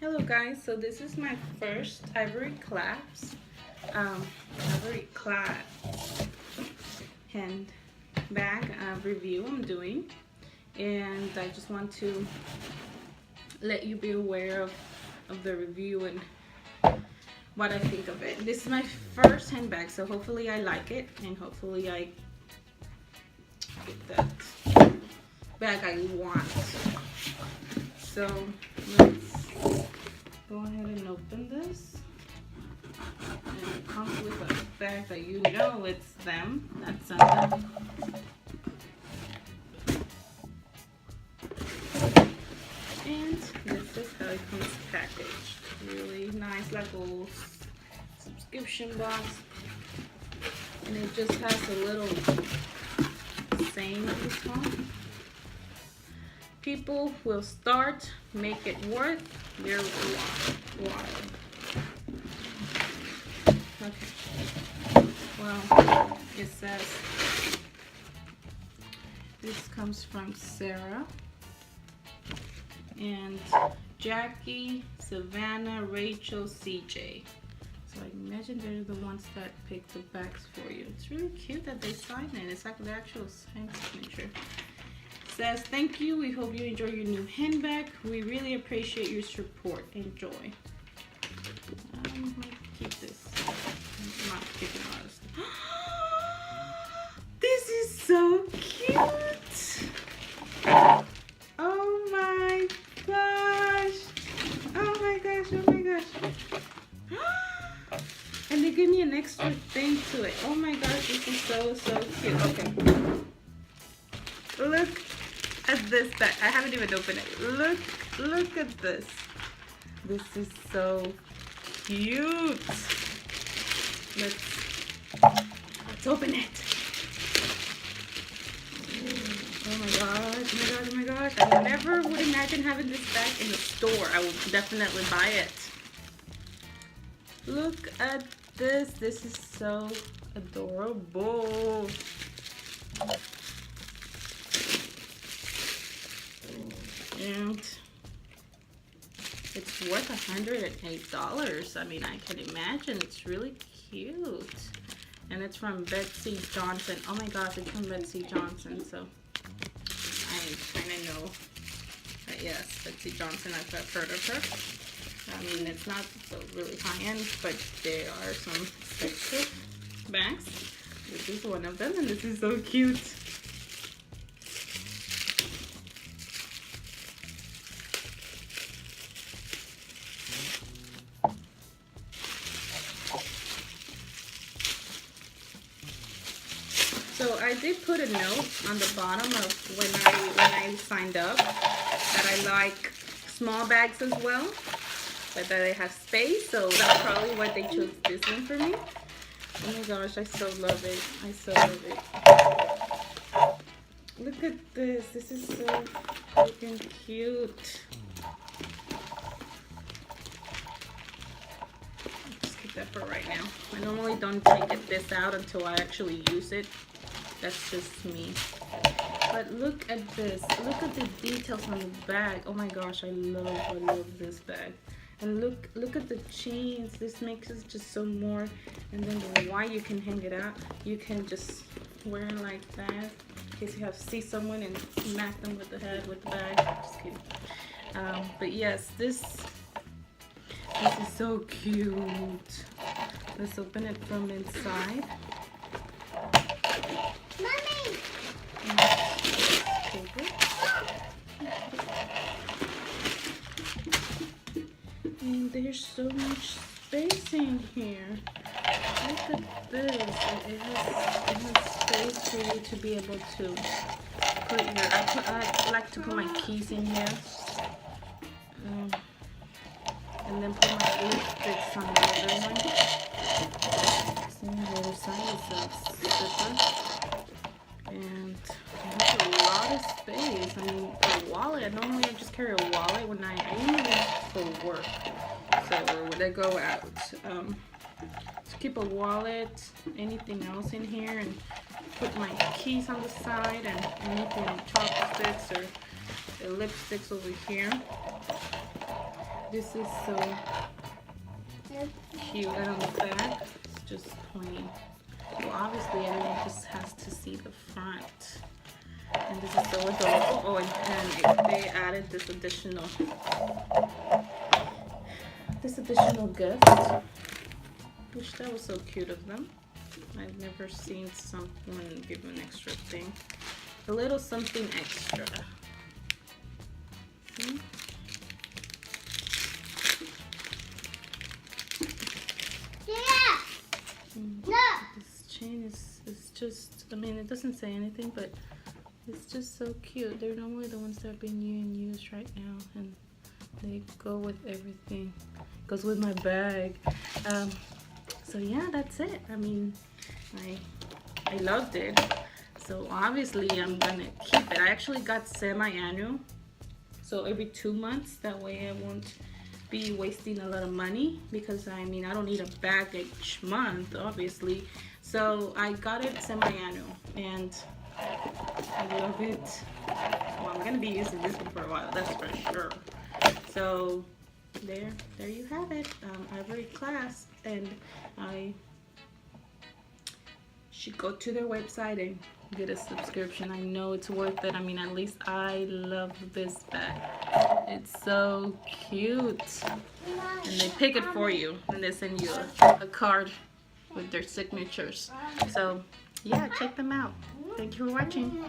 Hello guys, so this is my first Ivory Clasp, Ivory Clasp handbag review I'm doing, and I just want to let you be aware of the review and what I think of it. This is my first handbag, so hopefully I like it and hopefully I get that bag I want. So let's go ahead and open this. And it comes with a bag that you know it's them. That's them. And this is how it comes packaged. Really nice, like a little subscription box. And it just has a little saying at the top. People will start, make it worth their while. Okay. Well, it says this comes from Sarah and Jackie, Savannah, Rachel, CJ. So I imagine they're the ones that pick the bags for you. It's really cute that they sign it. It's like the actual signature. Says, thank you, we hope you enjoy your new handbag. We really appreciate your support. Enjoy. I'm gonna keep this. I'm not kicking all this. This is so cute. Oh my gosh. Oh my gosh, oh my gosh. And they give me an extra thing to it. Oh my gosh, this is so cute. Okay. Look at this bag. I haven't even opened it. Look at this. This is so cute. Let's open it. Oh my gosh, oh my gosh, oh my gosh. I never would imagine having this bag in the store. I will definitely buy it. Look at this. This is so adorable. And it's worth $108. I mean, I can imagine. It's really cute. And it's from Betsy Johnson. Oh my gosh, it's from Betsy Johnson. So I kind of know that, yes, Betsy Johnson, I've heard of her. I mean, it's not so really high-end, but there are some expensive bags. This is one of them, and this is so cute. So I did put a note on the bottom of when I signed up that I like small bags as well, but that they have space. So that's probably why they chose this one for me. Oh my gosh, I so love it. I so love it. Look at this. This is so freaking cute. Just keep that for right now. I normally don't take this out until I actually use it. That's just me. But look at this. Look at the details on the bag. Oh my gosh, I love this bag. And look at the chains. This makes it just so more. And then the white, you can hang it out. You can just wear it like that in case you have to see someone and smack them with the head with the bag. Just kidding. But yes, this is so cute. Let's open it from inside. Mommy! And there's so much space in here. Look at this. It has space for you to be able to put your. I like to put my keys in here, and then put my lipsticks on the other one. See, the other side is a zipper. And it has a lot of space. I mean, a wallet. Normally, I just carry a wallet when I usually use for work. So when I go out, to keep a wallet, anything else in here, and put my keys on the side, and anything chopsticks or the lipsticks over here. This is so cute. And on the back, it's just plain. Well, obviously everyone just has to see the front. And this is so adorable. Oh, and they added this additional gift, which that was so cute of them. I've never seen someone give an extra thing. A little something extra. See? This chain is just, I mean, it doesn't say anything, but it's just so cute. They're normally the ones that are being used right now, and they go with everything. Goes with my bag. So yeah, that's it. I mean, I loved it. So obviously I'm gonna keep it. I actually got semi-annual, so every 2 months. That way I won't be wasting a lot of money, because I mean, I don't need a bag each month, obviously. So I got it semi-annual, and I love it. Well, I'm gonna be using this one for a while, that's for sure. So there you have it, Ivory Clasp, and I should go to their website and get a subscription. I know it's worth it. I mean, at least I love this bag. It's so cute. And they pick it for you, and they send you a card with their signatures. So yeah, check them out. Thank you for watching.